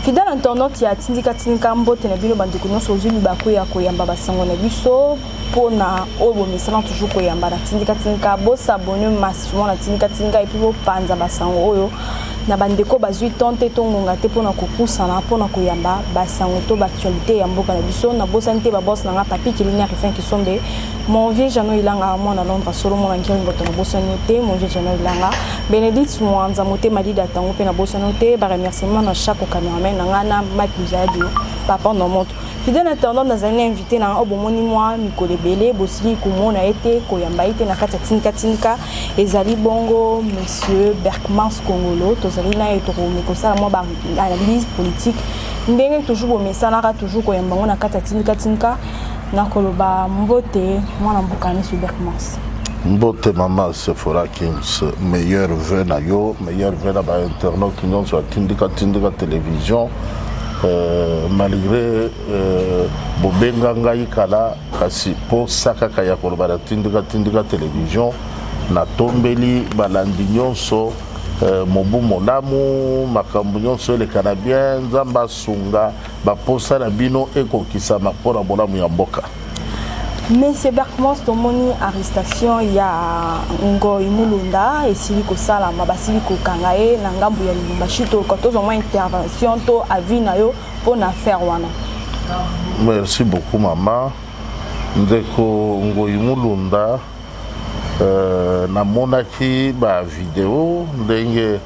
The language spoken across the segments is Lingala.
Fidèle internaute ya tindika mbote na bino bandeko nyonso ozuli bakoya koyamba basango na biso pona obo misala toujours koyamba na tindika bosabone massivement na tindika et puis bopanza basango oyo na bandeko bazui tonte tongonga te pona kokusana pona koyamba basango to actualité ya mboka na biso na bosante ba boss na papi kilina refin ki sombe mon vieux Jano Ilanga moi na Londres solo mo ngiri ngoto na bosanote mon vieux Jano Ilanga Benedict Mwanza mote madida tango pe na bosanote ba remerciement na chaque cameraman na ngana Mike Muzadio papa no moto fidèle internaute na zane invité na obomoni moi Mikole Bele bosili komona été koyamba été na kati tinka ezali bongo monsieur Berkmans Kongolo tozali na eto komekosala mo ba analyse politique ndenge toujours bomesala toujours koyamba ngona kati tinka na koloba mbote mwana mbukani sur Berkmans mbote mama Sephora Kings meilleur vœu na yo meilleur vœu na ba internaute qui non sur tindika télévision malgré bobenga ngai kala kasi po saka kaya koloba na tindika télévision na tombeli balandi nyonso mobu molamu makambu nyonso le canadien nzamba sunga baposa na bino ekokisa mapona bolamu ya mboka. Monsieur Berkmans tomoni arrestation ya Ngoyi Mulunda esili kosala mabasili kokanga e na ngambu ya Lubumbashi to kotozo mo intervention to avis na yo pona faire wana. Merci beaucoup maman. Ndeko Ngoyi Mulunda na monaki ba vidéo ndenge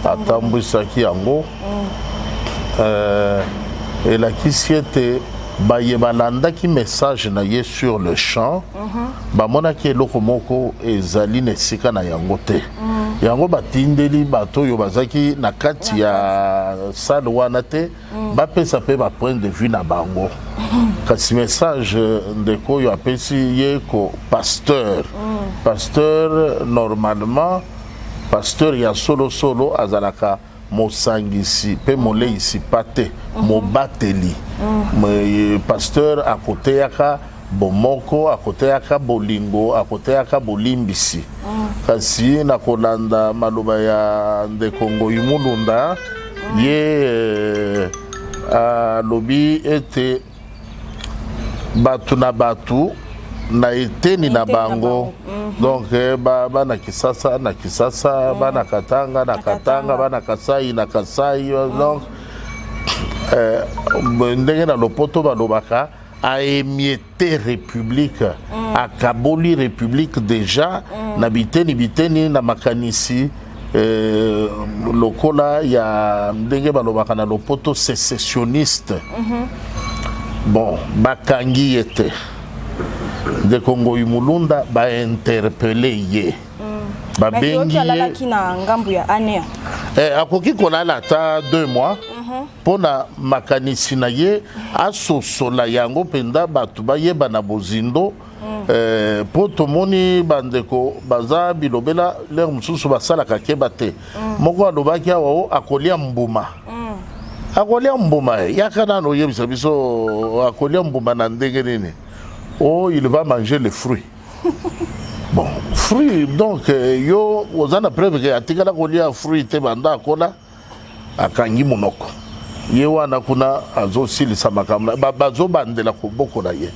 atambwisaki yango elakisi ete bayebalandaki message na ye sur le champ bamonaki eloko moko ezali na esika na yango te yango batindeli bato oyo bazaki na kati ya salle wana te bapesa mpe bapoint de vue na bango kasi message ndeko oyo apesi ye ko pasteur pasteur normalement pasteur ya solo azalaka mosangisi pe moleisi pate mobateli pasteur akote yaka bomoko akote yaka bolingo akote yaka bolimbisi kasi na kolanda maloba ya ndeko Ngoyi Mulunda ye alobi ete batu na batu na eteni na bango donc bana kisasa bana katanga na katanga bana kasai na kasai donc ndenge na lopoto balobaka a émietté république a kaboli république déjà na biteni na makanisi lokola ya ndenge balobaka na lopoto sécessionniste bon bakangi ete de Ngoyi Mulunda ba interpeller ye babengi alalaki na ngambu ya ane akoki kolala ta 2 mois pona makanisi na ye asosola yango penda batu bayeba na bozindo po tomoni bandeko baza bilobela leur mususu basalaka keba te moko alobaki awa akolia mbuma yaka nano yebisa biso akolia mbuma na ndenge nini. Oh, il va manger les fruits. Bon, fruits, donc, yo, aux ans après, que atikala kolia fruits te banda kola, akangi monoko. Ye wana kuna azo sili samakamla, bazo bandela koboko na ye.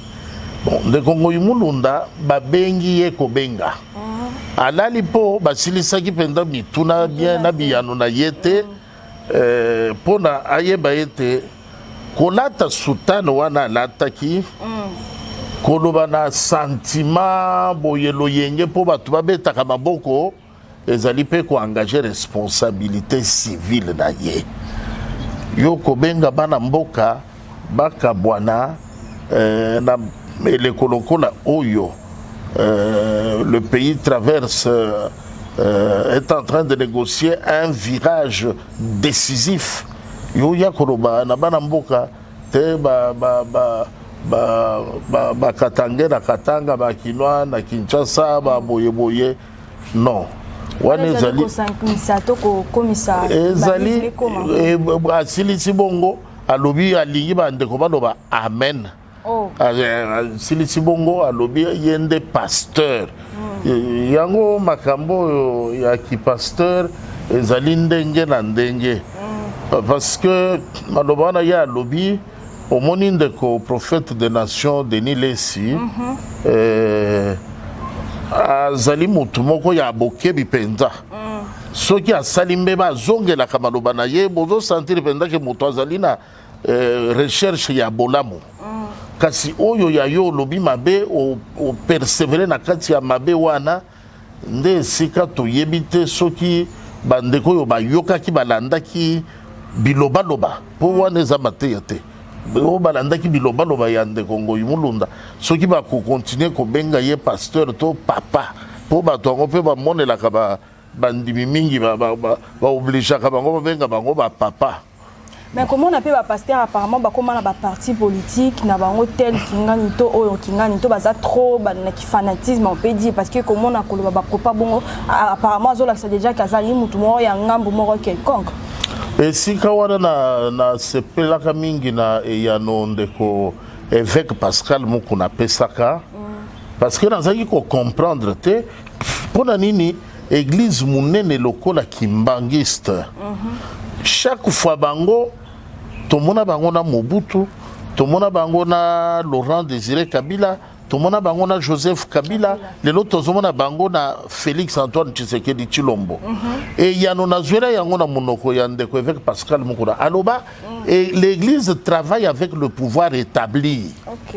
Bon, ndeko Ngoyi Mulunda, babengi ye kobenga. Alali po, basili saki penda mituna bien na biyano na yete, pona ayeba yete, kolata sultano wana lataki, koloba na sentiment boyelo yenge po batu babetaka maboko ezali pe ko engager responsabilité civile na ye yo kobenga bana mboka baka bwana na elekolokola oyo le pays traverse est en train de négocier un virage décisif yo ya koloba na bana mboka te katanga na katanga ba kinwa na Kinshasa ba boye non wana ezali asilisi bongo alobi alingi bandeko baloba amen asilisi bongo alobi yende pasteur yango makambo ya ki pasteur ezali ndenge na ndenge parce que malobana ya lobby au monde que prophète des nations Denis Lessi azali mutu moko ya bokebi penza soki asali mbeba azongela kama lobana ye bozo sentir penza ke mutu azali na recherche ya bolamu kasi oyo ya yo lobi mabe o persévérer na kati ya mabe wana nde sika toyebi te soki bandeko yo bayokaki balandaki bilobaloba po wana eza mateya te o balandaki bilobaloba ya ndeko Ngoyi Mulunda soki bakokontinue kobenga ye pasteur to papa po bato yango mpe bamonelaka bandimi mingi baobligeaka bango babenga bango bapapa. Mais comment on appelle les pasteurs apparemment comme on a des partis politiques, na bango tel kingani to oyo kingani to baza trop na fanatisme on peut dire parce que comment on a koloba ba pas bon apparemment zo là c'est déjà kazali mutu mo ya ngambu moko quelconque. Et si kawana na sepela ka mingi na ya no ndeko évêque Pascal Mukuna pesaka parce que nazaki ko comprendre te pona nini église munene lokola kimbangiste chaque fois bango tomona bango na Mobutu, tomona bango na Laurent Désiré Kabila, tomona bango na Joseph Kabila, lelo tozomona bango na Félix Antoine Tshisekedi Tshilombo. Et yano nazwela yango na monoko ya ndeko évêque Pascal Mukuna. Aloba et l'église travaille avec le pouvoir établi. OK.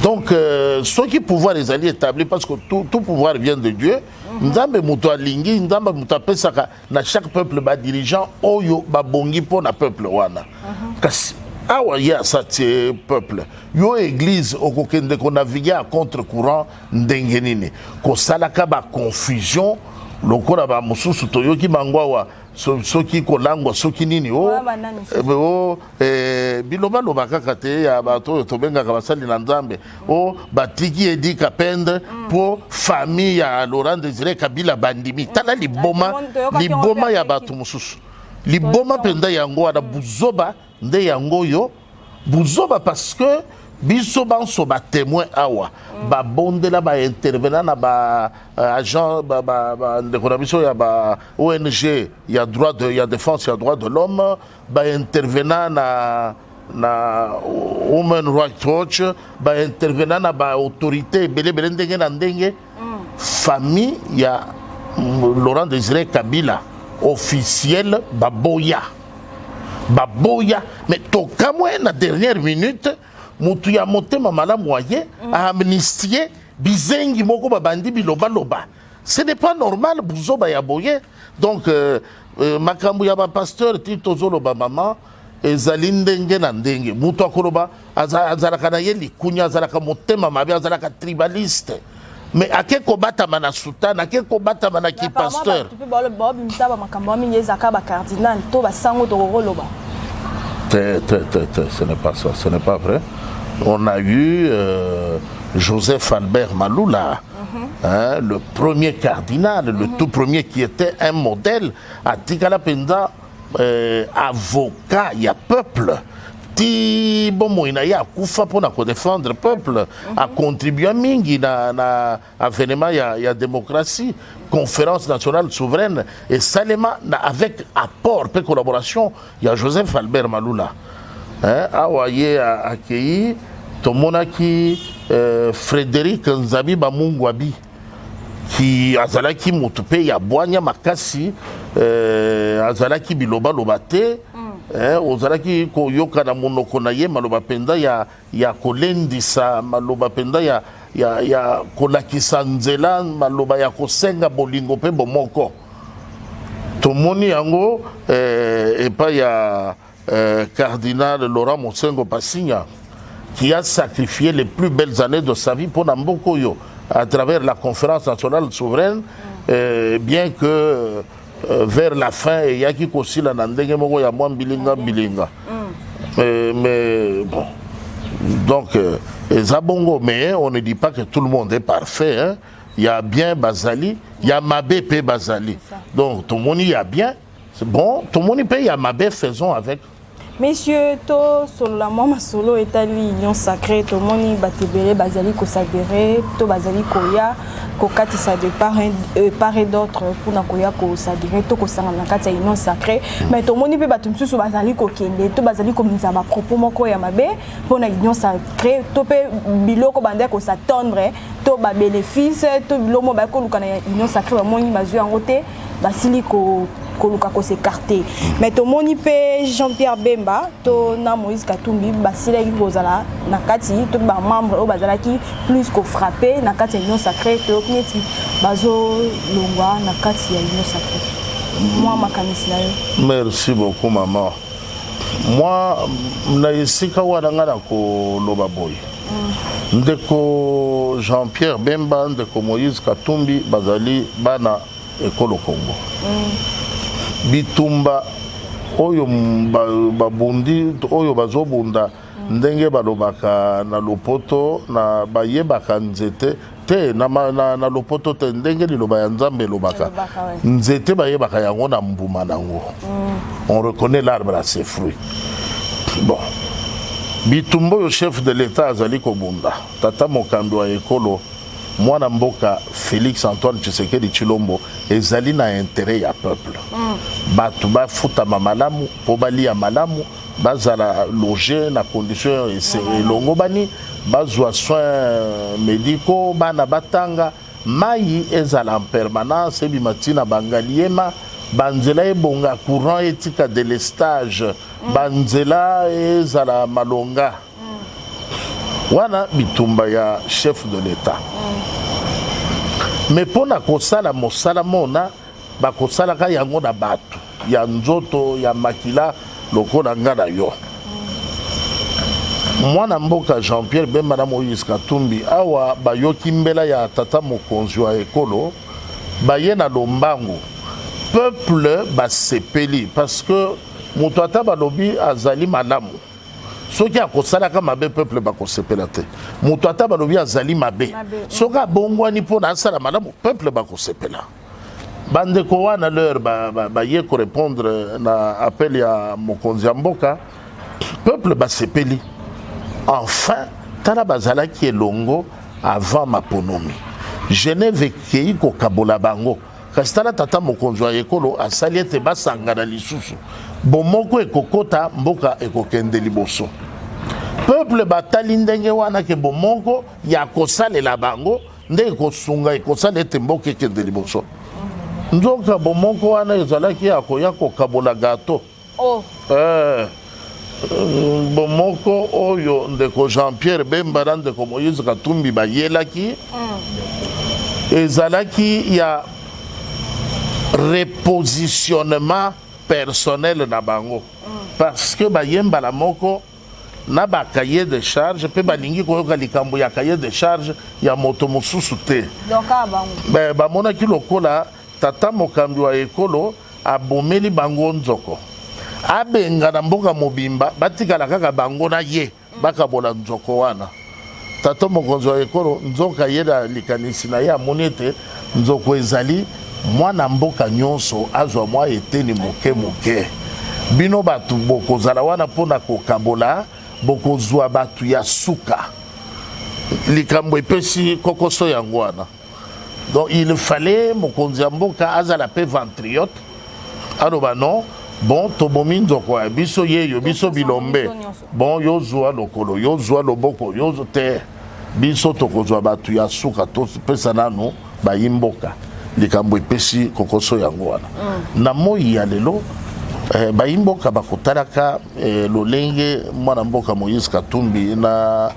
Donc ceux qui pouvoir les alliés établis parce que tout pouvoir vient de Dieu. Nzambe muto alingi nzambe muto apesaka na chaque peuple ba dirigeant oyo ba bongi po na peuple wana kasi awa ya satie peuple yo église okokende ko naviguer à contre-courant ndenge nini ko salaka ba confusion lokola ba mususu toyoki mangwawa soki kolangwa soki nini biloba loba kaka te ya bato tobengaka basali na nzambe batiki Edi Kapende po famille ya Laurent Désiré Kabila bandimi tala liboma ya bato mususu liboma penda yango wana buzoba nde yango yo buzoba parce que biso banso ba témoin awa ba bondela ba intervenant na ba agent ba ndeko biso ya ba ONG ya droit de ya défense ya droit de l'homme ba intervenant na Human Rights Watch ba intervenant na ba autorité belé ndenge na ndenge famille ya Laurent Désiré Kabila officiel baboya mais tokamwe na dernière minute mutu ya motema malamu waye a amnistier bizengi moko babandi biloba. Ce n'est pas normal buzoba ya boye. Donc makambu ya ba pasteur tito zolo ba mama ezali ndenge na ndenge mutu akoloba azalaka na ye likunya azalaka motema mabe azalaka tribaliste mais ake kobata mana sultan ake kobata mana ki pasteur cardinal to ba sango to roloba. Ce n'est pas ça, ce n'est pas vrai. On a eu Joseph Albert Maloula, le premier cardinal, le tout premier qui était un modèle. À Tikala Penda, avocat, il y a peuple. Ti bon il a kufa pour défendre le peuple, a contribué à mingi na avènement il y a démocratie, conférence nationale souveraine et Salema avec apport et collaboration il y a Joseph Albert Maloula. Awaye a accueilli Tomonaki Frédéric Nzabi Bamungwabi qui azalaki mutupe ya boanya makasi azalaki biloba lobate ozalaki koyoka na monoko na ye maloba penda ya kolendisa maloba penda ya kolakisa nzela maloba ya kosenga bolingo pe bomoko tomoni yango epa ya cardinal Laurent Mosengo Passigna qui a sacrifié les plus belles années de sa vie pour Nambokoyo à travers la conférence nationale souveraine bien que vers la fin il y a qui aussi la ndenge moko ya mwa bilinga mais bon donc ezabongo mais on ne dit pas que tout le monde est parfait hein. Il y a bien Bazali il y a Mabé pe Bazali donc tout le monde y a bien c'est bon tout le monde peut y a Mabé faisons avec Messieurs, to solo la moi solo etali union sacrée to moni batebele bazali ko s'adhérer to bazali koya ko katisa de part et d'autre pour na koya ko s'adhérer to ko sanga na kati ya union sacrée mais to moni pe bato msusu bazali ko kende to bazali ko misa ba propos moko ya mabe pour na union sacrée to pe biloko bande ko s'attendre to ba bénéfice to bilomo ba ko lukana ya union sacrée ba moni bazu yango te basili ko koluka ko s'écarter mais to moni pe Jean-Pierre Bemba to na Moïse Katumbi basila ki kozala na kati to ba membre o bazala ki plus ko frapper na kati union sacrée to kneti bazo longwa na kati ya union sacrée moi makanisi na yo. Merci beaucoup maman. Moi na isika wana ngana ko loba boy ndeko Jean-Pierre Bemba ndeko Moïse Katumbi bazali bana ekolo Congo bitumba oyo babundi oyo bazobunda ndenge balobaka na lopoto na bayebaka nzete te na lopoto te ndenge liloba ya nzambe lobaka nzete bayebaka yango na mbuma nango. On reconnaît l'arbre à ses fruits. Bon bitumba oyo chef de l'état azali kobunda tata mokambi wa ekolo mwana mboka Félix Antoine Tshisekedi Tshilombo ezali na intérêt ya peuple. Batu ba futa malamu po balia malamu bazala loger na condition elongo bani bazwa soins médicaux bana batanga mai ezala en permanence bimatina bangaliema banzela ebonga courant etika de l'estage banzela ezala malonga wana bitumba ya chef de l'état. Mais pour na kosala mosala mona bakosala ka yango na batu ya nzoto ya makila lokola ngana yo. Mwana mboka Jean-Pierre Bemba na Moïse Katumbi awa bayoki mbela ya tata mokonzi wa ekolo baye na lombango peuple basepeli parce que mutu ata balobi azali malamu soki akosalaka mabe peuple bakosepela te mutu ata balobi azali mabe soki abongwani mpona asala malamu peuple bakosepela. Bandeko wana leur baye ko répondre na appel ya mokonzi ya mboka peuple basepeli. Enfin tala bazalaki elongo avant maponomi Genève ekei kokabola bango kasi tala tata mokonzi wa ekolo asali ete basangana lisusu bomoko ekokota mboka ekokende liboso. Peuple batali ndenge wana ke bomoko ya kosalela bango nde ekosunga ekosala ete mboka ekende liboso. Nzoka bomoko wana ezalaki akoya kokabola gato bomoko oyo ndeko Jean-Pierre Bemba na ndeko Moïse Katumbi bayelaki ezalaki ya repositionnement personnel na bango parce que bayemba la moko na ba cahier de charge pe balingi koyoka likambo ya cahier de charge ya moto mosusu te donc bango bamonaki lokola tata mokambi wa ekolo abomeli bango nzoko abenga na mboka mobimba batikala kaka bango na ye bakabola nzoko wana. Tata mokonzi wa ekolo nzoka ye na likanisi na ye amoni ete nzoko ezali mwana mboka nyonso azwa mwa eteni moke moke bino batu bokozala wana mpona kokabola bokozwa batu ya suka likambo epesi kokoso yango wana. Donc il fallait mokonzi ya mboka azala pe ventriote aloba non bon tobomi nzoko ya biso yeyo biso bilombe bon yozwa lokolo yozwa loboko yozo te biso tokozwa batu ya suka topesa nanu bayimboka likambo epesi kokoso yango wana. Na moi ya lelo bayimboka bakotalaka lolenge mwana mboka Moïse Katumbi na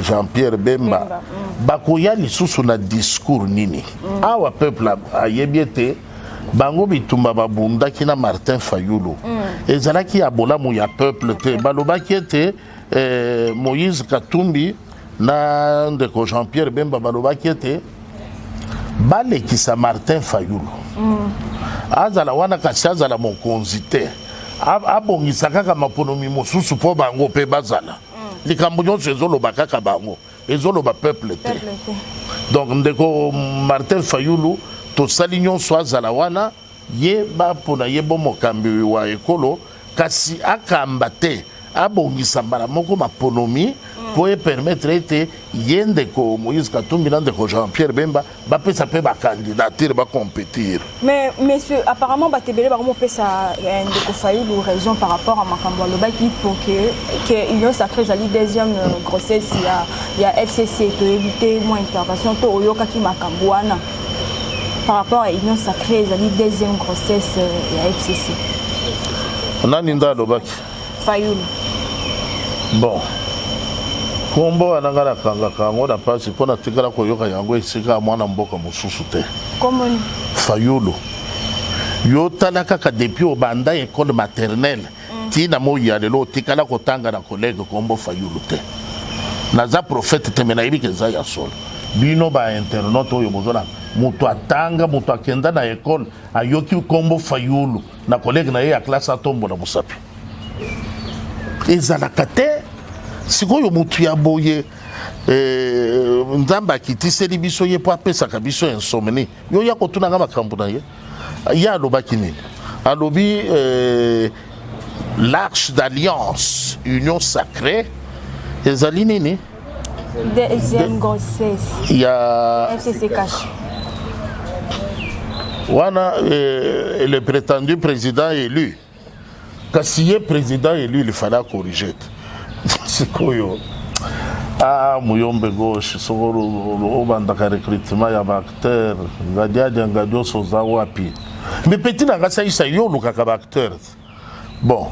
Jean-Pierre Bemba bakoya lisusu na discours nini awa peuple ayebi ete bango bitumba babundaki na Martin Fayulu ezalaki ya bolamu ya peuple te balobaki ete Moïse Katumbi na ndeko Jean-Pierre Bemba balobaki ete balekisa Martin Fayulu azala wana kasi azala mokonzi te abongisa kaka maponomi mosusu po bango pe bazala likambo nyonso ezoloba kaka bango ezoloba peuple te. Donc ndeko Martin Fayulu tosali nyonso azala wana ye bapona ye bo mokambi wa ekolo kasi akamba te abongisa mbala moko maponomi pour permettre ete yende ko Moïse Katumbi na ndeko Jean-Pierre Bemba bapesa pe ba candidature ba compétir. Mais monsieur, apparemment batebele ba mo pesa ndeko Fayulu raison par rapport à makambo lobaki pour que Union Sacrée zali deuxième grossesse il y a FCC to éviter moins intervention to oyoka ki makambo wana par rapport à Union Sacrée zali deuxième grossesse il y a FCC. On a ninda lobaki Fayulu. Bon. Kombo anangala kanga kango na pasi pona tikala koyoka yango esika mwana mboka mosusu te. Comment Fayulu. Yo talaka ka depuis au banda école maternelle. Tina moya lelo tikala kotanga na collègue Kombo Fayulu te. Naza prophète temena ibi keza ya sol. Bino ba internaute oyo bozona mutu atanga mutu akenda na école ayoki Kombo Fayulu na collègue na ye ya classe atombo na musapi. Ezalaka te sikoyo mutu ya boye nzamba kitiseli biso ye po apesaka biso insomnie yo ya kotunanga makambo na ye ya alobaki nini alobi l'arche d'alliance union sacrée ezali nini deuxième grossesse ya FCC cash wana le prétendu président élu kasi ye président élu il fallait corriger sikoyo muyombe gauche sokolo obandaka recrutement ya baacteur ngadiadia ngadioso za wapi mais petit nanga saisa yo lukaka baacteur bon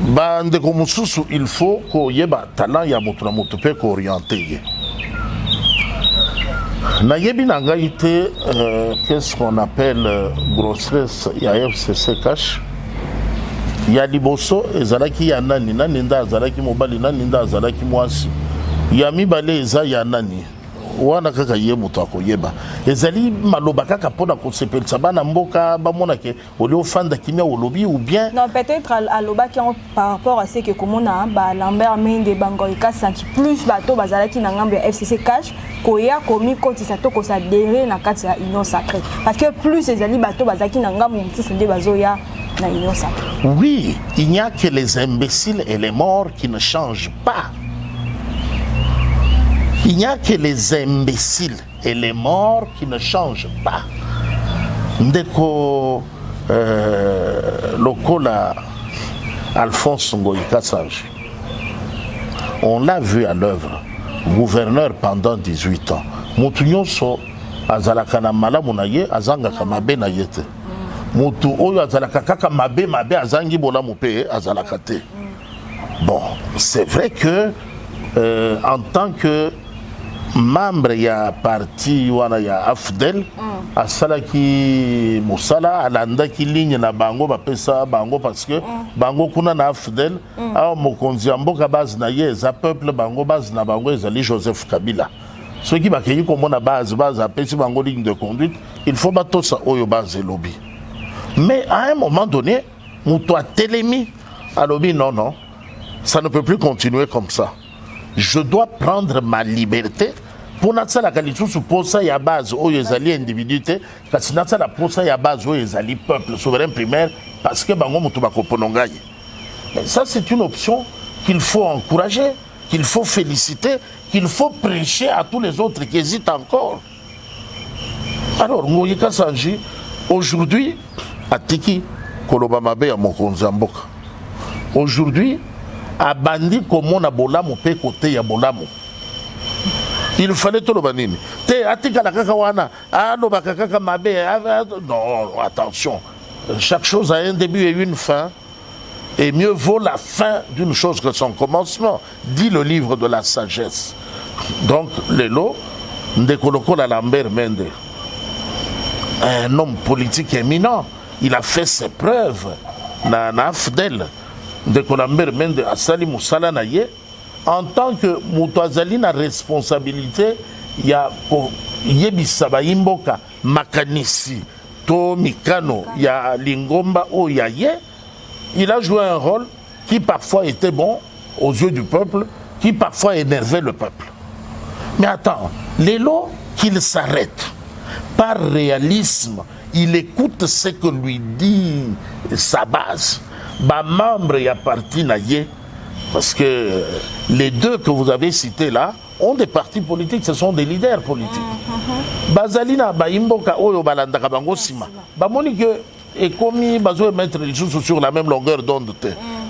bandeko mosusu il faut koyeba talent ya motu na motu mpe kooriente ye nayebi na ngai te qu'est-ce qu'on appelle grossesse ya FCC cash ya liboso ezalaki ya nani nani nda azalaki mobali nani nda azalaki mwasi ya mibale eza ya nani wana kaka ye moto akoyeba ezali maloba kaka mpona kosepelisa bana mboka bamona ke oli ofanda kimia olobi ou bien non peut-être alobaki par rapport à ce que komona ba Lambert Mende bangoika sanki plus bato bazalaki na ngambo ya FCC cash koya komi kotisa to kosadere na kati ya Union Sacrée parce que plus ezali bato bazalaki na ngambo mosusu nde bazoya na Union Sacrée. Oui, il n'y a que les imbéciles et les morts qui ne changent pas. Il n'y a que les imbéciles et les morts qui ne changent pas. Ndeko Lokola Alphonse Ngoïka Sanji, on l'a vu à l'œuvre, gouverneur pendant 18 ans. Moutounyoso azalaka na malamu na ye azangaka mabe na yete. Mutu oyo azalaka kaka mabe azangi bolamu pe azalaka te. Bon, c'est vrai que en tant que membre ya parti wana ya AFDEL asalaki musala alandaki ligne na bango bapesa bango parce que bango kuna na AFDEL a mokonzi ya mboka base na ye za peuple bango base na bango ezali Joseph Kabila. Ceux qui bakei komona base apesi bango ligne de conduite, il faut batosa oyo base lobby. Mais à un moment donné, Moutoua Télémi a dit non, ça ne peut plus continuer comme ça. Je dois prendre ma liberté pour natsa la qualité suppose ça y a base où les alliés individualité, parce que natsa la pose ça y a base où les alliés peuple souverain primaire, parce que bango Moutoua Koponongaï. Mais ça c'est une option qu'il faut encourager, qu'il faut féliciter, qu'il faut prêcher à tous les autres qui hésitent encore. Alors, Ngoyika Sanji, aujourd'hui, Atiki Koloba Mabe ya mokonzi ya mboka. Aujourd'hui, abandi komona bolamu pe côté ya bolamu. Il fallait tout le banini. Te atika la kaka wana, aloba kaka mabe. Non, attention. Chaque chose a un début et une fin. Et mieux vaut la fin d'une chose que son commencement, dit le livre de la sagesse. Donc, Lelo, Ndekoloko la Lambert Mende, un homme politique éminent, il a fait ses preuves na AFDEL de Kolambert Mende Asali Moussala Naye en tant que Moutouazali na responsabilité ya Yebisaba Imboka Makanisi to Mikano ya Lingomba o Yaye. Il a joué un rôle qui parfois était bon aux yeux du peuple, qui parfois énervait le peuple. Mais attends, Lelo qu'il s'arrête par réalisme, il écoute ce que lui dit sa base. membre ya parti na ye, parce que les deux que vous avez cités là ont des partis politiques, ce sont des leaders politiques. Bazalina Baimboka Oyo Balandaka Bango Sima. Bamoni que et comme bazo mettre les choses sur la même longueur d'onde.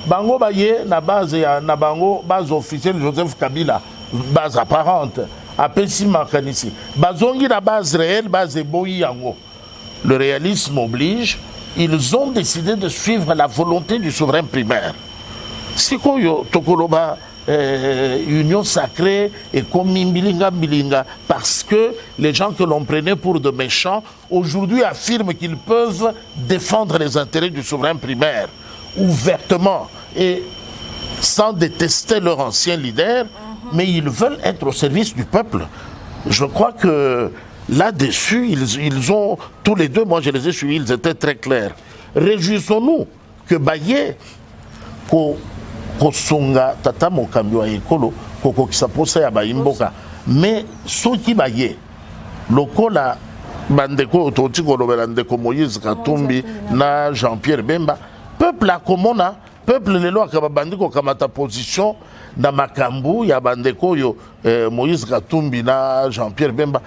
Bango Baye na base ya na bango base officielle Joseph Kabila, base apparente. Apesi Makanisi. Bazongi la base réelle, base Boyi Yango. Le réalisme oblige, ils ont décidé de suivre la volonté du souverain primaire. Sikoyo Tokoloba union sacrée et comme Mbilinga, parce que les gens que l'on prenait pour de méchants, aujourd'hui affirment qu'ils peuvent défendre les intérêts du souverain primaire, ouvertement, et sans détester leur ancien leader, mais ils veulent être au service du peuple. Je crois que là-dessus, ils ont, tous les deux, moi je les ai suivis, ils étaient très clairs. Réjouissons-nous que Baye, Kosunga tata mokambi wa ekolo koko kisaposa ya baimboka mais soki baye lokola bandeko ototi kolobela ndeko Moïse Katumbi na Jean-Pierre Bemba peuple akomona peuple lelo akaba bandiko kamata position na makambu ya bandeko yo Moïse Katumbi na Jean-Pierre Bemba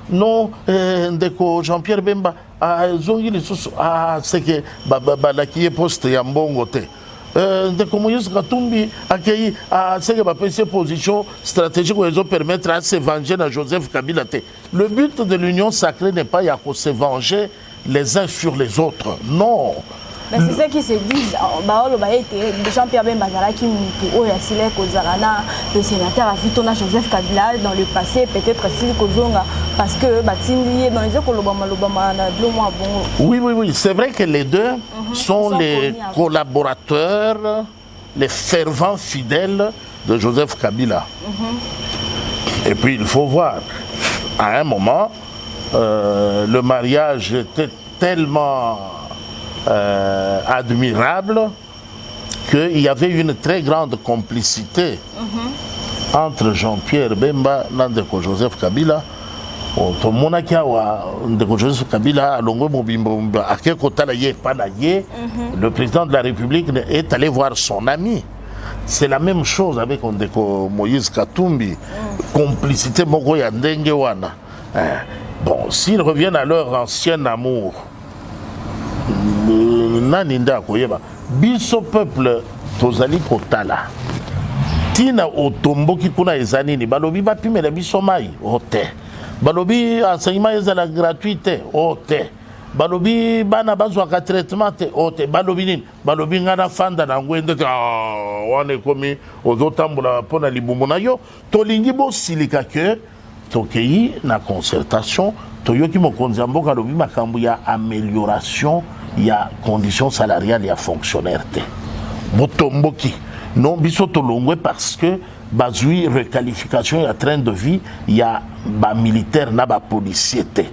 non ndeko Jean-Pierre Bemba zongi lisusu c'est que balaki poste ya mbongo te ndeko Moïse Katumbi accueilli à ces positions stratégiques où ils ont permettre à se venger à Joseph Kabila. Le but de l'union sacrée n'est pas de se venger les uns sur les autres. Non. Mais c'est ça qui se disent. Jean-Pierre Bemba qui le sénateur a vu tourner Joseph Kabila dans le passé, peut-être s'il Kozonga, parce que dans les oui, c'est vrai que les deux sont les collaborateurs, les fervents fidèles de Joseph Kabila. Et puis il faut voir, à un moment, le mariage était tellement admirable qu'il y avait une très grande complicité entre Jean-Pierre Bemba et Joseph Kabila. Joseph Kabila, le président de la République est allé voir son ami. C'est la même chose avec Moïse Katumbi. Complicité Moko Yandenge Wana. Bon, s'ils reviennent à leur ancien amour, Naninda Koyeba, biso peuple Tozali Kotala. Tina Otombo Kikuna Ezanini, Balobi Bapime la biso mai, ote. Balobi enseignement ezala gratuité, ote. Balobi bana bazwaka traitement te, ote. Balobi nini? Balobi ngana fanda na ngwende wane komi ozotambola pona libumu na yo. Tolingi bo silika ke tokei na concertation, toyoki mokonzi mboka lobi makambu ya amélioration ya conditions salariales ya fonctionnaire te. Botomboki. Non biso tolongwe parce que bazui requalification ya train de vie ya ba militaire na ba policier te.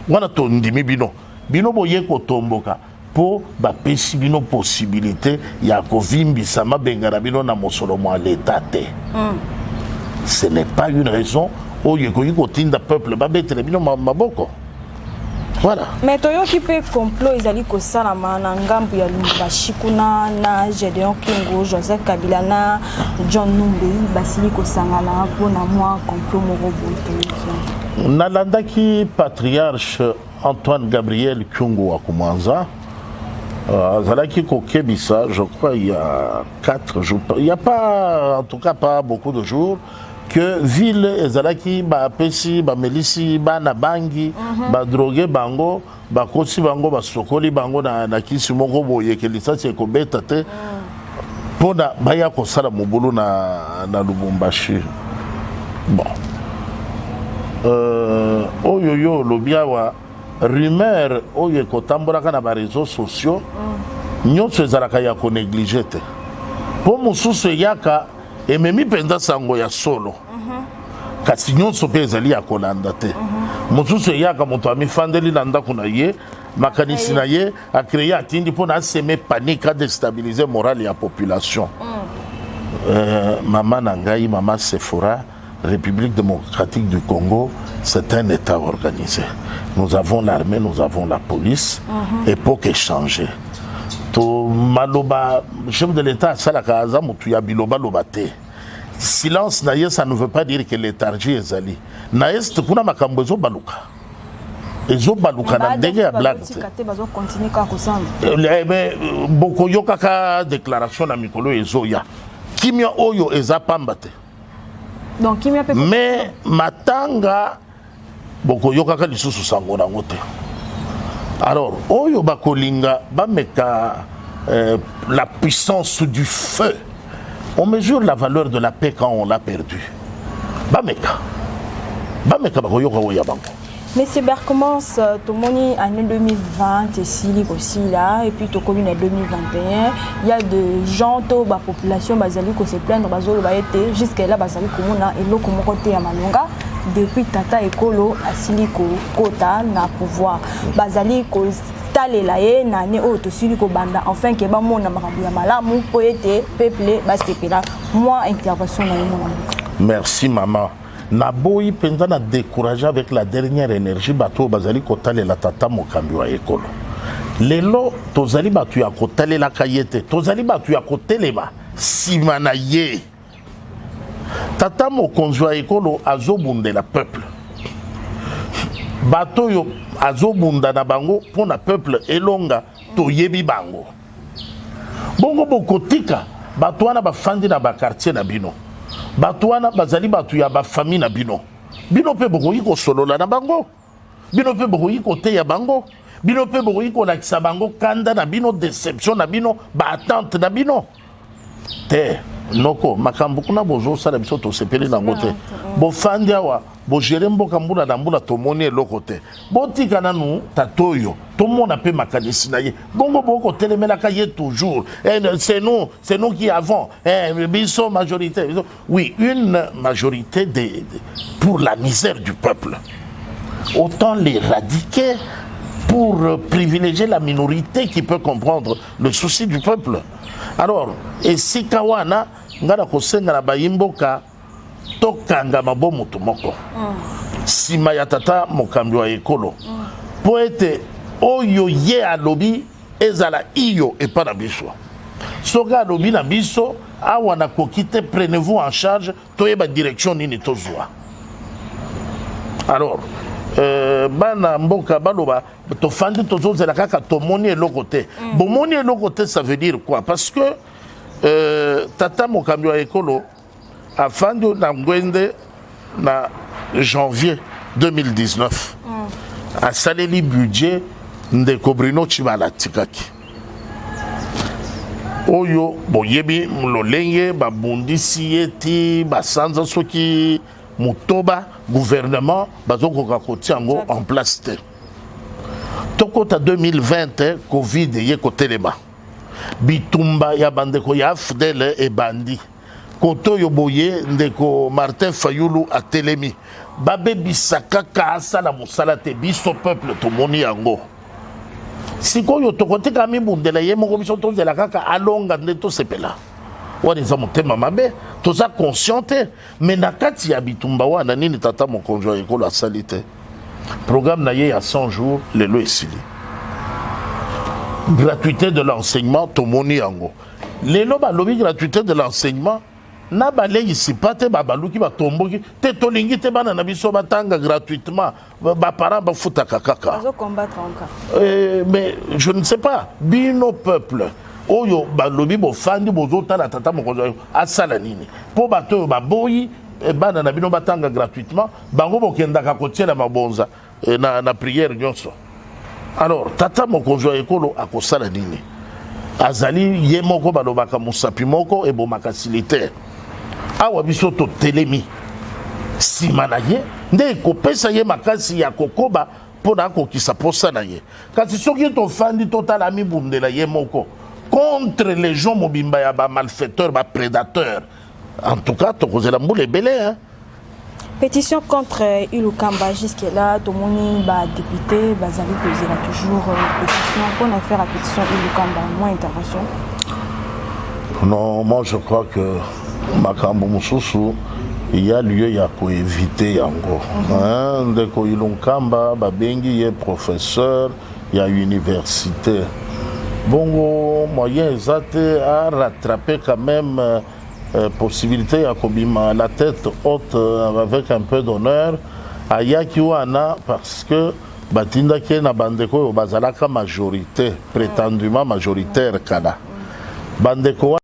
Wana to ndimi bino. Bino boye ko tomboka po ba pesi bino possibilité ya ko vimbisa mabengara bino na mosolo mo l'état te. Ce n'est pas une raison où il y a un peuple maboko. Voilà. Mais toyo qui peut complot ezali ko sala na ngambu ya Lubashikuna na Gédéon Kingo, Joseph Kabila na John Numbi basili ko sangala pona moi complot moko bote. Nalandaki patriarche Antoine Gabriel Kyungu wa Kumanza. Zalaki Kokebisa, je crois il y a 4 jours. Il n'y a pas, en tout cas pas beaucoup de jours, que ville ezalaki ba pesi ba melisi ba na bangi ba drogué bango ba kosi bango ba sokoli bango na kisi moko boye kelisa se ko beta te pona baya ko sala mobulu na Lubumbashi. Bon oyoyo lobiawa rumeur oyo ko tambolaka na ba réseaux sociaux nyonso ezalaka ya ko négliger te po mususu yaka ememi penda sango ya solo kasi nyonso pe ezali ya kolanda te mosusu eyaka moto amifandeli na ndako na ye makanisi na ye akreye atindi mpo na aseme panique adestabilize morale ya population. Mama na ngai, mama Sephora, République démocratique du Congo, c'est un État organisé. Nous avons l'armée, nous avons la police, époque échangée. to maloba chef de l'état salaka aza mutu ya biloba loba te silence na ye ça ne veut pas dire que léthargie ezali na est kuna makambo ezobaluka na ndenge ya blague te bokoyokaka déclaration na mikolo ezoya kimia oyo eza pamba te donc kimia pe mais matanga bokoyokaka lisusu sango nango te. Alors oyo bakolinga bameka la puissance du feu, on mesure la valeur de la paix quand on l'a perdue. Bameka bakoyoka oya bango. Monsieur Bercomance, tout le monde année 2020 ici aussi là et puis tout comme en 2021, il y a des gens de la population basali qui se plaignent bazolo ba été jusqu'à là basali komona et lo komo côté ya malonga depuis tata ekolo asili ko kota na pouvoir bazali ko talela ye na ne o to sili ko banda enfin ke ba mona makambo ya malamu po été peuple basepela moi intervention na yemo. Merci maman. Naboyi penza na découragé avec la dernière énergie bato bazali kotale la tata mokambi wa ekolo. Lelo tozali batu ya kotale la kayete, tozali batu ya kotelema simana ye. Tata mokonzi wa ekolo azobunde la peuple. Bato yo azobunda na bango pona peuple elonga toyebi bango. Bongo bokotika bato wana bafandi na ba quartier na bino. Batouana bazali batu ya ba famille na bino pe bokoyi ko solola na bango bino pe bokoyi ko te ya bango bino pe bokoyi ko lakisa bango kanda na bino déception na bino ba attente na bino te noko makambo kuna bozo sala biso to sepeli na ngote bo fandi awa bo gérer mboka mbula na mbula to moni eloko te botika nanu tatoyo to mona pe makanisi na ye bongo boko telemela ka ye toujours c'est nous qui avons biso majorité oui une majorité pour la misère du peuple autant l'éradiquer pour privilégier la minorité qui peut comprendre le souci du peuple. Alors et si kawana ngana kosenga na bayimboka tokanga mabomu tumoko sima ya tata mokambi wa ekolo poete oyo ye alobi ezala iyo epa na biso soka alobi na biso awa na kokite prenez-vous en charge toyeba direction nini tozwa. Alors bana mboka baloba tofandi tozozela kaka tomoni eloko te bomoni eloko te ça veut dire quoi parce que tata mokambi wa ekolo afandi na ngwende na janvier 2019 asaleli budget ndeko Bruno Tshibala tikaki oyo boyebi lolenge babundisi eti basanza soki mutoba gouvernement bazokoka kotia yango en place te tokota 2020 covid ye kotelema bitumba ya bandeko ya Fidèle e bandi koto yo boye ndeko Martin Fayulu atelemi babebisaka kaka asala mosala te biso peuple tomoni yango sikoyo tokotika mibundela ye moko biso tozela kaka alonga nde tosepela wana eza motema mabe toza conscient te mais na kati ya bitumba wana nini tata mokonzi wa ekolo asali te programme na ye ya 100 jours lelo esili gratuité de l'enseignement tomoni yango lelo balobi gratuité de l'enseignement na baleyisi pa te babaluki batomboki te tolingi te bana na biso batanga gratuitement baparents bafutaka kaka mais je ne sais pas bino peuple oyo balobi bofandi bozotala tata mokonzi asala nini po bato oyo baboyi bana na bino batanga gratuitement bango bokendaka kotiela mabonza na prière nyonso. Alors tata mokonzi wa ekolo akosala nini azali ye moko balobaka mosapi moko ebomaka silitaire awa biso totelemi nsima na ye nde ekopesa ye makasi ya kokoba mpona akokisa posa na ye kasi soki tofandi totala mibundela ye moko contre les gens mobimba ya bamalfaiteur baprédateur en tout cas tokozela mbula ebele hein. Pétition contre Ilukamba jusque-là, tout le monde va député, Bazali posera toujours pétition. Qu'on a fait la pétition Ilukamba, moins intervention. Non, moi je crois que Makambo Moussousou, il y a lieu à éviter encore. Dès qu'il Ilukamba, Babengi est professeur, il y a université. bongo moyen exact à rattraper quand même possibilité à Kobima la tête haute avec un peu d'honneur à Yakiwana parce que Batinda qui na bandeko bazalaka majorité prétendument majoritaire kada bandeko.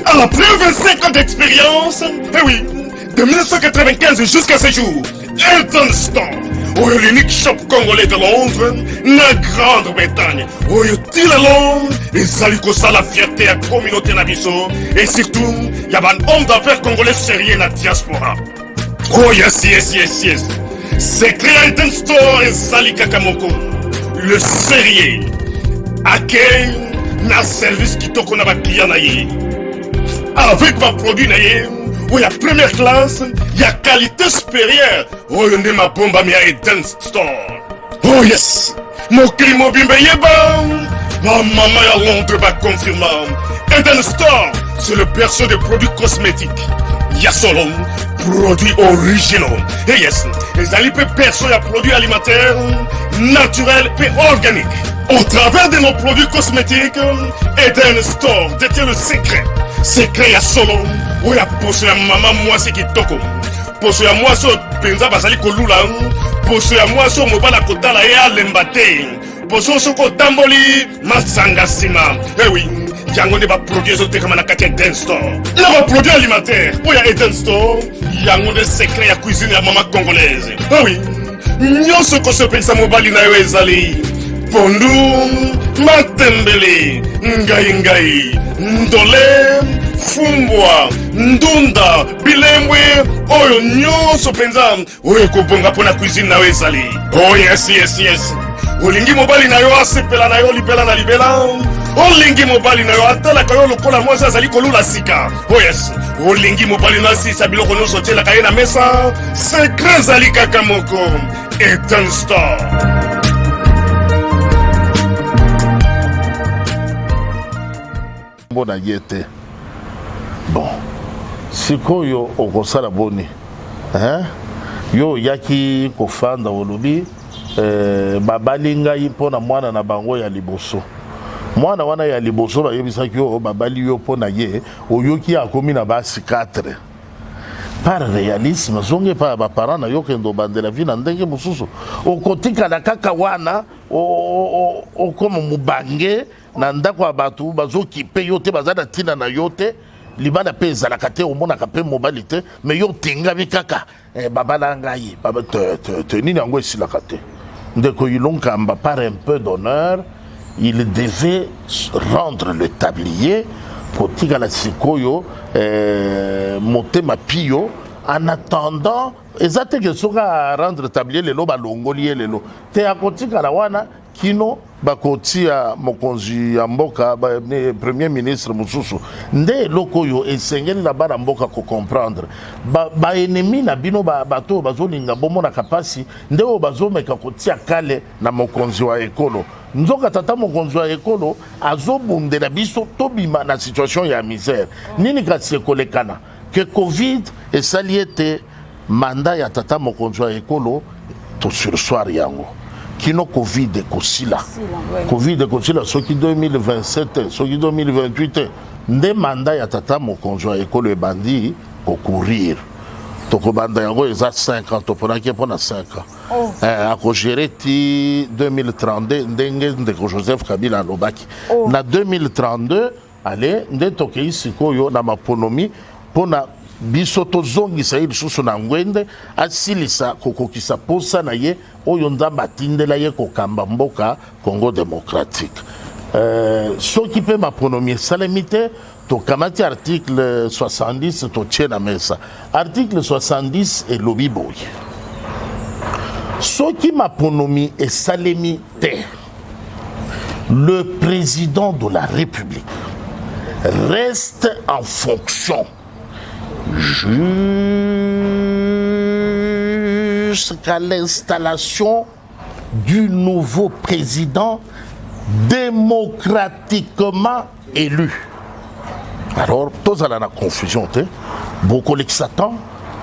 Après 25 ans d'expérience, eh oui, de 1995 jusqu'à ce jour, Elton Store, l'unique shop congolais de Londres, la Grande-Bretagne, il à Londres, les alikosa la fierté à la communauté Nabiso, et surtout, il y a un homme d'affaires congolais sérieux dans la diaspora. Oh yes, yes, yes, yes. C'est créé Elton Store et Zali Kakamoko, le sérieux, à quel na service qui toko na ba client na ye. Avec ma produit naïe, où il y a première classe, il y a qualité supérieure. Oh, il y a ma bombe à Eden Store. Oh yes, mon climat bimbe yeba. Ma maman à Londres va confirmer. Eden Store, c'est le perso des produits cosmétiques. Il y a solo produits originaux. Et yes, les alipes perso, il y a produits alimentaires, naturels et organiques. Au travers de nos produits cosmétiques, Eden Store détient le secret. Secret ya solo, où ya poso ya maman moi c'est qui toko. Poso ya moi so penza basali kolula, poso ya moi so mobala kotala ya lembate. Poso so ko tamboli masanga sima. Eh oui, yango ne ba produire so tekama na kati Eden Store. Na ba produit alimentaire, où ya Eden Store, yango de secret ya cuisine ya maman congolaise. Eh oui, nyonso ko so pensa mobali na yo ezali. Pondu, matembele, ngai, ndole, fumbwa, ndunda, bilembwe, oyo nyonso penza, oyo kobonga pona cuisine na wezali. Oh yes, yes, yes. Olingi mobali na yo asepela na yo libela na libela. Olingi mobali na yo atalaka yo lokola mwasi azali kolula sika. Oh yes. Olingi mobali na sisa biloko nyonso tielaka ye na mesa. Secret zali kaka moko. Eden Store. Bona yete bon sikoyo okosala boni yo yaki kofanda olobi babali ngai mpona mwana na bango ya liboso mwana wana ya liboso bayebisaki yo babali yo mpona ye oyoki akomi na basi 4 par réalisme zonge pa baparent na yo kendo bandela vi na ndenge mosusu okotikala kaka wana okoma mubange na ndako ya bato bazokipe yo te baza na ntina na yo te libala mpe ezalaka te omonaka mpe mobali te me yo tingami kaka babala ngai te nini yango esilaka te ndeko Ilonkamba par un peu d'honneur il devait rendre le tablier kotikala sikoyo motema pio en attendant eza te ke soki rendre tablier lelo balongoli ye lelo te akotikala wana kino bakotia mokonzi ya mboka premier ministre mosusu nde eloko oyo esengeli na bana mboka comprendre baennemi na bino bato bazolinga bomonaka pasi nde oyo bazomeka kotia kale na mokonzi wa ekolo nzoka tata mokonzi wa ekolo azobundela biso tobima na situation ya misère nini kasi ekolekana ke covid esali ete manda ya tata mokonzi wa ekolo tosursoir yango kino covid ekosila covid ekosila soki 2027 soki 2028 nde manda ya tata mokonzi wa ekolo ebandi kokurir tokobanda yango eza 5 ans toponaki mpona 5 ans akogere ti 2032 ndenge ndeko Joseph Kabila alobaki na 2032 ale nde tokei sikoyo na maponomi mpona biso tozongisa ye lisusu na ngwende asilisa kokokisa posa na ye oyo nzambe atindela ye kokamba mboka Congo démocratique soki mpe maponomi esalemi te tokamati article 70 totie na mesa article 70 elobi boye soki maponomi esalemi te le président de la République reste en fonction jusqu'à l'installation du nouveau président démocratiquement élu. Alors, tous à la confusion, beaucoup de Satan,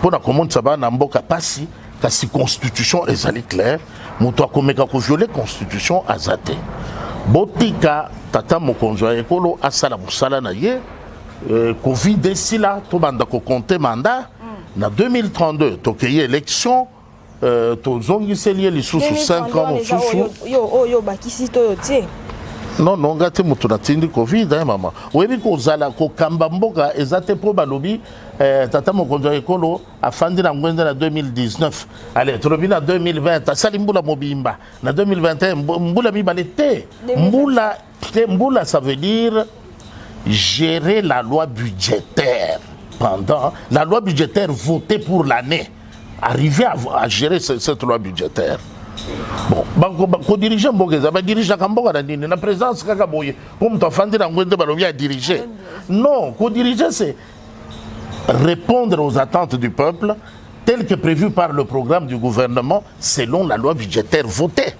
pour la commune ça va n'amboka passi kasi constitution ezali claire moto akomeka ko violer constitution azate botika tata mokonzo ya ekolo asala musala na ye covid esila to banda ko compter mandat na 2032 tokeye élection tozongiseli lisusu 5 ans mosusu yo bakisi to yo tie non non ngati mutu natindi covid mama webi kozala kokamba mboka ezate po balobi tata mokonzo ya ekolo afandi na ngwende na 2019 allez tolobi na 2020 asali mbula mobimba na 2021 mbula mibale te mbula ça veut dire gérer la loi budgétaire pendant la loi budgétaire votée pour l'année arriver à gérer cette loi budgétaire. Bon, ko diriger mbogeza ba diriger kamboka na nini na présidence kaka boye comme to fandi na ngwende balobi a diriger. Non, ko diriger c'est répondre aux attentes du peuple telles que prévues par le programme du gouvernement selon la loi budgétaire votée.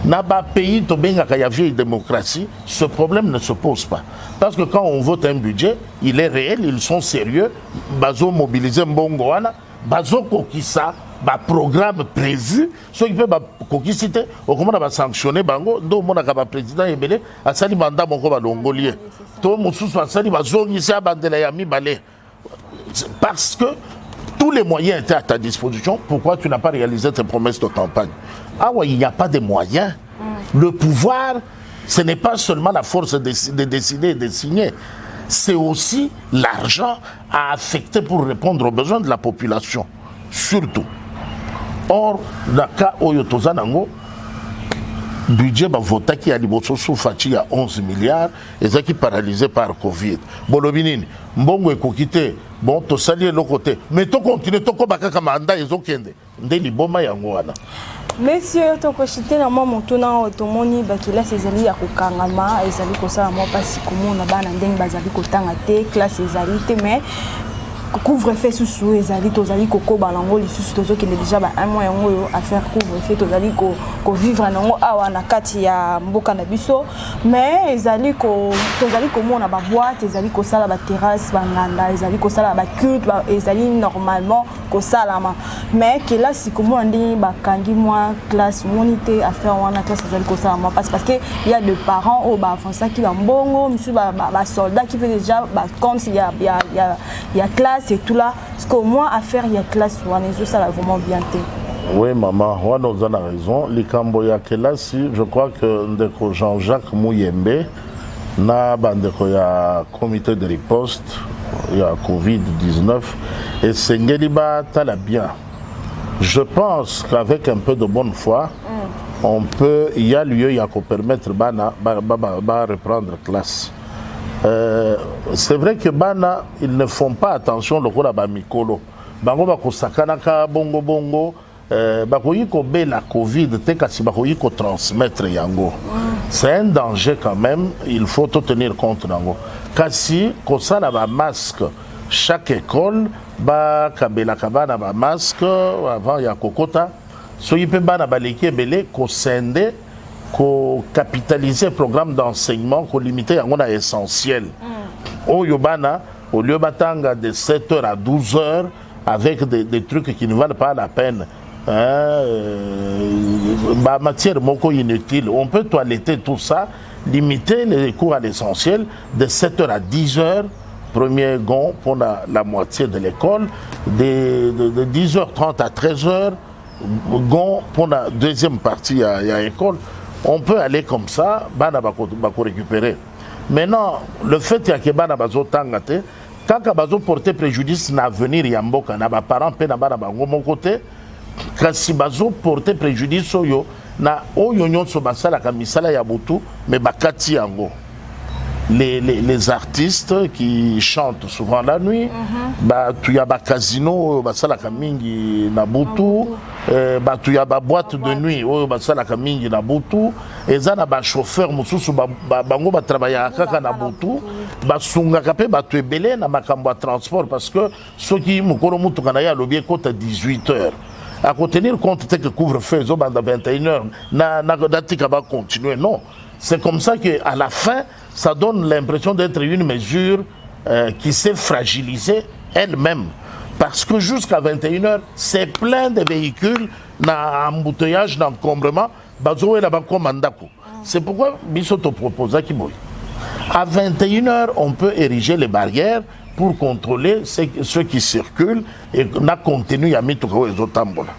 Dans le pays de la vieille démocratie, ce problème ne se pose pas. Parce que quand on vote un budget, il est réel, ils sont sérieux. Bazo mobiliser mbongoana, bazo kokisa, ba programme prévu, ce qui peut ba kokisité, au comment on va sanctionner bango, do mona ka ba président ebele, asali mandat moko ba longolier. To mususu asali bazo ngisa bandela ya mibale. Parce que tous les moyens étaient à ta disposition, pourquoi tu n'as pas réalisé tes promesses de campagne? Ah ouais, il n'y a pas de moyens. Le pouvoir, ce n'est pas seulement la force de décider et de signer, c'est aussi l'argent à affecter pour répondre aux besoins de la population, surtout. Or, dans le cas où Yotozanango, le budget voté qui a il y a 11 milliards, et ça qui est paralysé par Covid. Bolobinine, Mbongo est quitté, bon, tu salues l'autre côté, mais tu continues, tu continues, tu mandat, ils ont kende. Ndeli boma yangoana. Messieurs, tokoshite na mwa motuna otomoni bakila ezali ya kokangama ezali kosala mwa pasi komona bana ndenge bazali kotanga te classe ezali te mais couvre-feu sous ezali tozali kokoba lango lisusu tozokende déjà ba un mois yango yo à faire couvre-feu tozali ko vivre nango awa na kati ya mboka na biso mais ezali tozali komona ba boîte ezali kosala ba terrasse banganda ezali kosala ba culte ezali normalement kosalama mais que là si komona ndini bakangi moi classe monité à faire wana classe ezali kosalama parce que il y a des parents au ba avança qui ba mbongo misu ba soldats qui fait déjà ba compte il y a classe et tout là, parce qu'au moins à faire il y a classe, ça va vraiment bien. Oui maman, on a raison. Les Camboya classe, je crois que Jean-Jacques Mouyembe, na bandeko ya comité de riposte, il y a Covid-19 et Sengeliba tala bien. Je pense qu'avec un peu de bonne foi, on peut, il y a lieu à permettre bana reprendre classe. C'est vrai que bana ils ne font pas attention lokola ba mikolo bango ba kosakana ka bongo bongo ba koyi ko be la covid te kasi ba koyi ko transmettre yango c'est un danger quand même il faut tenir compte nango kasi ko sala ba masque chaque école ba kabela kabana ba masque avant ya kokota so yipe bana baleki belé ko sende ko capitaliser le programme d'enseignement, ko limiter yango na essentiel. Au Yobana, au lieu batanga de 7h à 12h avec des trucs qui ne valent pas la peine. Matière moko inutile. On peut toiletter tout ça, limiter les cours à l'essentiel de 7h à 10h, premier gond pour la moitié de l'école, de 10h30 à 13h, gond pour la deuxième partie à l'école. On peut aller comme ça, bana bako récupérer. Maintenant, le fait que bana bazo tangate, quand bazo porter préjudice na venir yamboka na ba parents pe na bana bango mon côté, quand si bazo porter préjudice yo na oyo nyonso basala ka misala ya butu mais bakati yango. Les artistes qui chantent souvent la nuit, tu y a ba casino, basala ka mingi na butu. Tu y a des boîtes de nuit, il y a des chauffeurs qui travaillent à Kakabutu, qui ont transport parce que ceux qui ont à 18h. À tenir compte que couvre-feu à 21h, continuer. Non, c'est comme ça qu'à la fin, ça donne l'impression d'être une mesure qui s'est fragilisée elle-même. Parce que jusqu'à 21h, c'est plein de véhicules, na embouteillage, dans encombrement, bazo et là-bas comme mandako. C'est pourquoi Bisso te propose à Kiboy. À 21h, on peut ériger les barrières pour contrôler ceux qui circulent et na contenu ya mitoko et zotambola.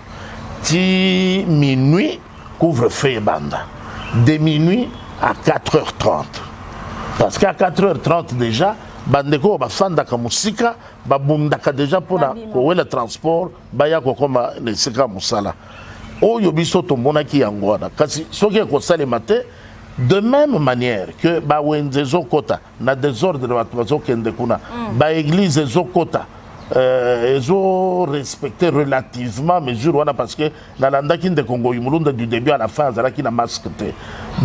Ti minuit, couvre-feu et banda. De minuit à 4h30. Parce qu'à 4h30 déjà, bandeko bafandaka musika babundaka déjà pour le transport baya kokoma nesika musala oyo biso tomonaki yango wana kasi soki ekosalema te de même manière que bawenze ezokota na désordre bato bazokende kuna baéglise ezokota ezo respecter relativement mesure wana parce que nalandaki ndeko Ngoyi Mulunda du début à la fin azalaki na masque te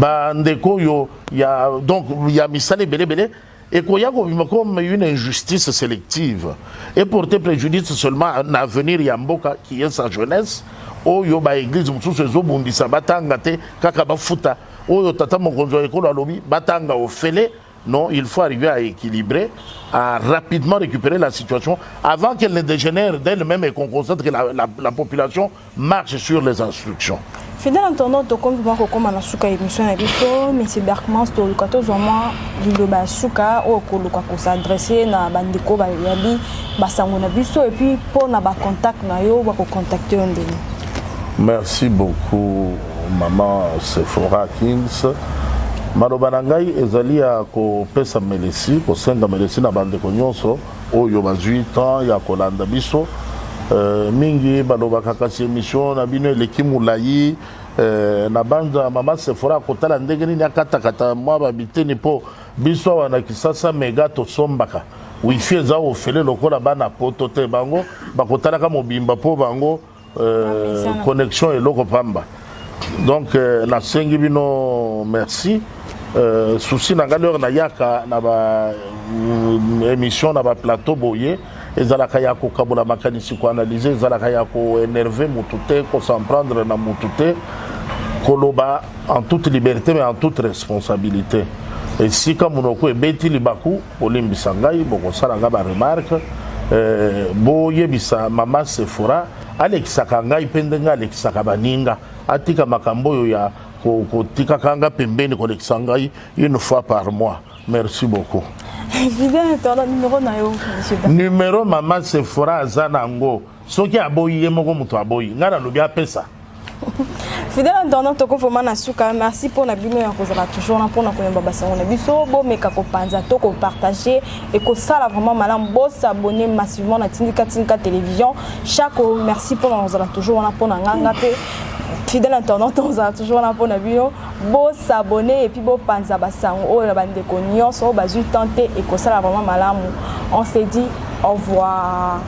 bandeko yo ya donc ya misala ebele et qu'il y a comme une injustice sélective et porter préjudice seulement à l'avenir Yamboka qui est sa jeunesse ou yoba église mususu ezobundisa batanga te kaka bafuta oyo tata mokonzo ekolo alobi batanga ofele. Non, il faut arriver à équilibrer, à rapidement récupérer la situation avant qu'elle ne dégénère d'elle-même et qu'on constate que la population marche sur les instructions. Fidèle entendant, comme on a souka émission avec M. Berkmans, le 14 mois, il a souka au coloca pour s'adresser na bandiko bayabi basangona biso et puis pour na ba contact na yo ba contacter on deni. Merci beaucoup maman Sephora Kings. Maloba na ngai ezali ya kopesa melesi kosenga melesi na bandeko nyonso oyo bazwi temps ya kolanda biso mingi balobaka kasi émission na bino eleki mulayi na banda mama Sephora kotala ndenge nini akatakata mwa babiteni mpo biso awa na Kisasa mega tosombaka wifi eza ofele lokola bana poto te bango bakotalaka mobimba mpo bango connexion eloko pamba. Donc na sengi bino merci. Souci na galeur na yaka na ba émission na ba plateau boye ezalaka ya ko kabola makanisi ko analyser ezalaka ya ko énerver mutute ko s'en prendre na mutute koloba en toute liberté mais en toute responsabilité. Et si comme monoko ebeti libaku olimbisa ngai boko sala nga ba remarque boye bisa mama Sephora alekisaka ngai pendenga alekisaka baninga atika makambo yo ya kotika kanga pembeni kolekisa ngai une fois par mois. Merci beaucoup. Fidèle numéro na yo monsieur. Numéro mama Sephora azanango soki aboyi ye moko muto aboyi ngana lobi apesa. Fidèle entendant to conforme na suka merci pour na bino ya kozala toujours na pona koyamba basango na biso bo meka ko panza to ko partager et ko sala vraiment malam bo s'abonner massivement na Tindika télévision chaque merci pour nous ala toujours na pona nganga pe fidèle entendant on a toujours na pona bio bo s'abonner et puis bo panza basango o la bande ko nyonso bazui tenter et ko sala vraiment malam on se dit au revoir.